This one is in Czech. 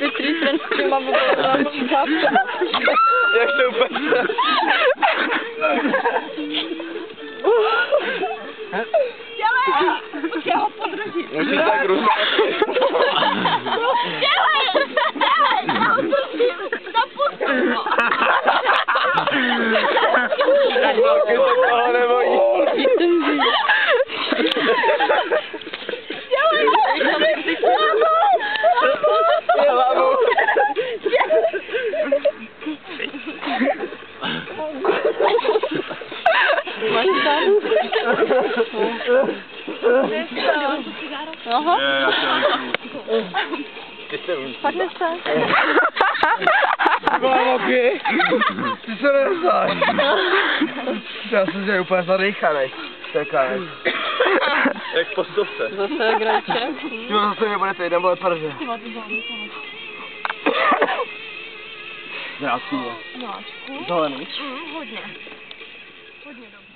Jestli ten s těma budou jak to úplně... Dělej! Já ho podržím. Musíš tak rušit. Dělej! Já ho držím! Zapustím ho! Jak velký se toho nebojí. Hlavu! Máš tam? Aha. Padne se. Koloky! Ty se nedosáš. Já jsem se úplně zadejchanej. To je konec. Jak po stovce. Zase grajče. Jo, zase mi bude týden, bude prže. Zrádky je. Máčku. Zelený. Hodně. Hodně dobře.